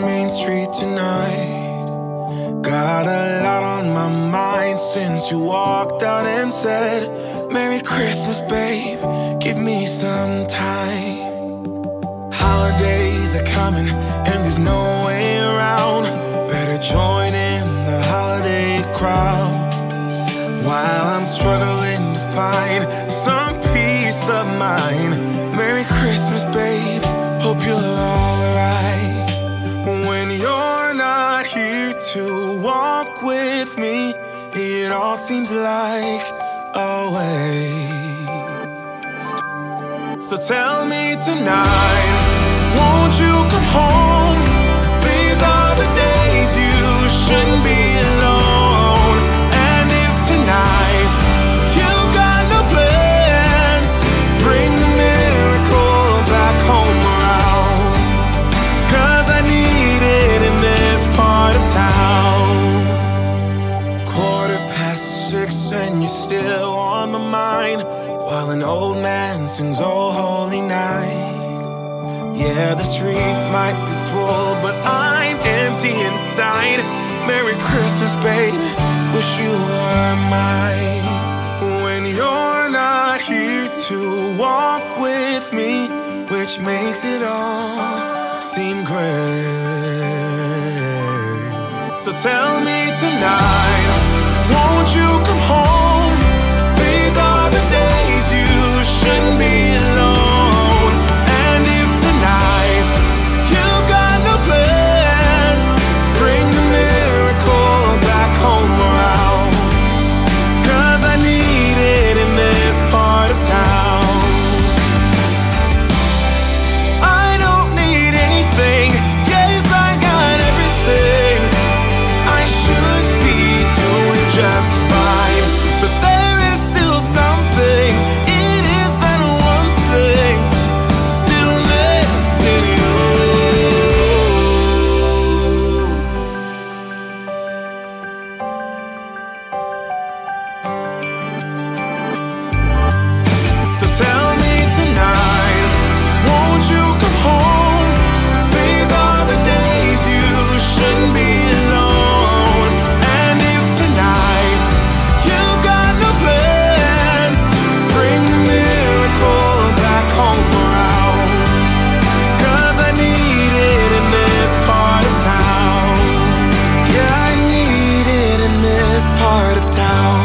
on Main Street tonight. Got a lot on my mind since you walked out and said, Merry Christmas, babe, give me some time. Holidays are coming and there's no way around. Better join in the holiday crowd. While I'm struggling to find some peace of mind. Merry Christmas, babe, hope you're alright. When you're not here to walk with me, it all seems like a waste. So tell me tonight, won't you come home? These are the days you shouldn't be alone. And if tonight you've got no plans, bring the miracle back home around. 'Cause I need it in this part of town. 6:15 and you're still on my mind, while an old man sings Oh Holy Night. Yeah, the streets might be full, but I'm empty inside. Merry Christmas, babe, wish you were mine. When you're not here to walk with me, which makes it all seem great. So tell me tonight, won't you come home? These are the days you shouldn't be alone. And if tonight you've got no plans, bring the miracle back home around. 'Cause I need it in this part of town. I don't need anything, yes, I got everything. I should be doing just fine, but there is still something. It is that one thing still missing you. So tell me tonight, won't you come home? These are the days you shouldn't be alone. And if tonight you've got no plans, bring the miracle back home around. 'Cause I need it in this part of town. Yeah, I need it in this part of town.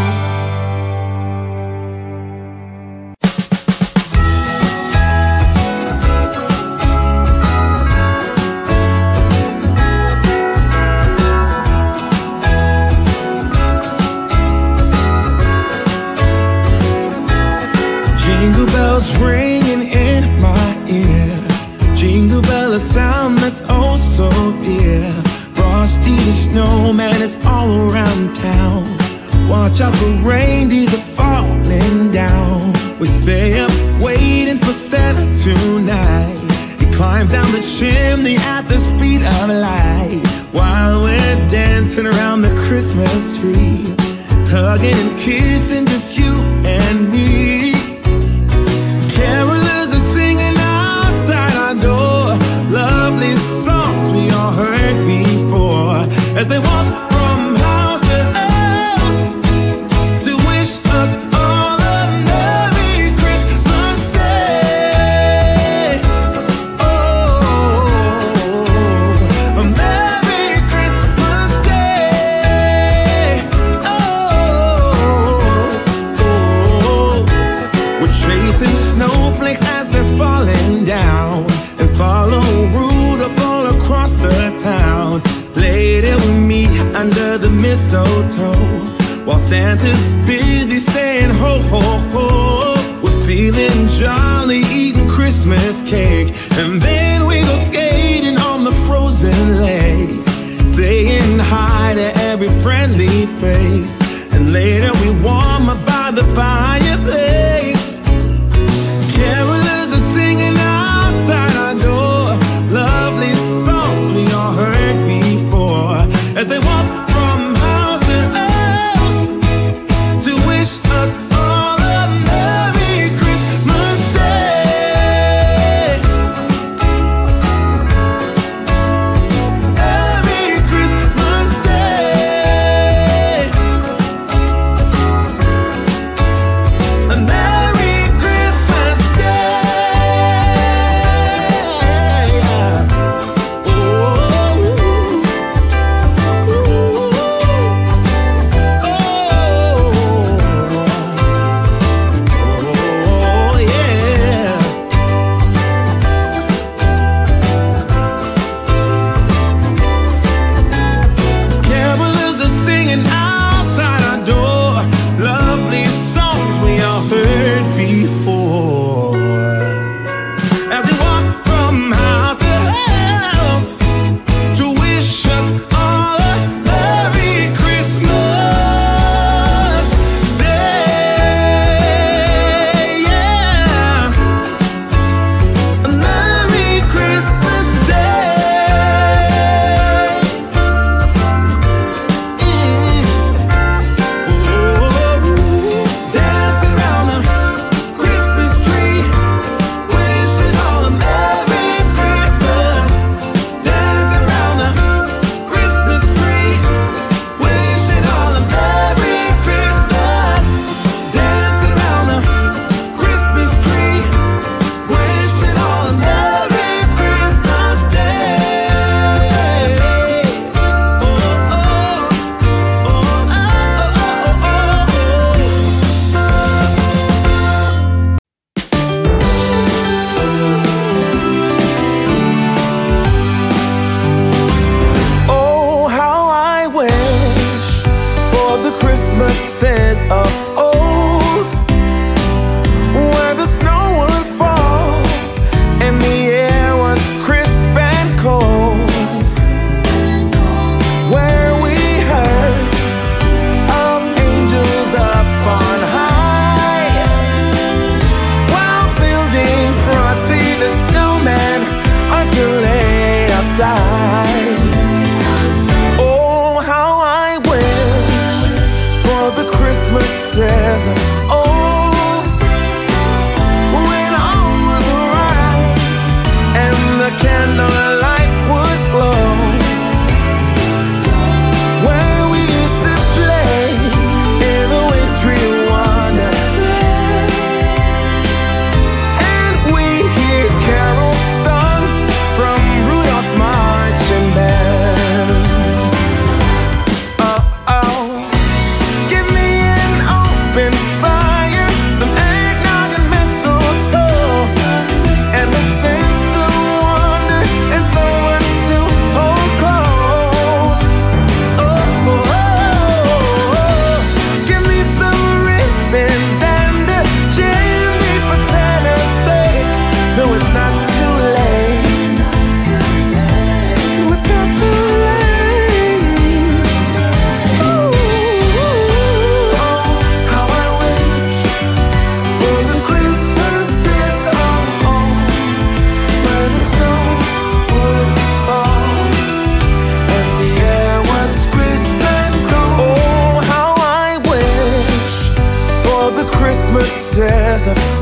Jingle bells ringing in my ear. Jingle bell, a sound that's oh so dear. Frosty the snowman is all around town. Watch out for reindeers are falling down. We stay up waiting for Santa tonight. He climbs down the chimney at the speed of light, while we're dancing around the Christmas tree, hugging and kissing just you and me. Carolers are singing outside our door, lovely songs we all heard before, as they walk from house to house to wish us all a Merry Christmas Day. Oh, a Merry Christmas Day. Oh, we're chasing snowflakes as they're falling down, and follow Rudolph all across the town. Later we meet under the mistletoe, while Santa's busy saying ho ho ho. We're feeling jolly, eating Christmas cake, and then we go skating on the frozen lake, saying hi to every friendly face. And later we warm up by the fireplace. Carolers are singing outside our door, lovely songs we all heard before, as they walk from house to house to wish us all a Merry Christmas Day. a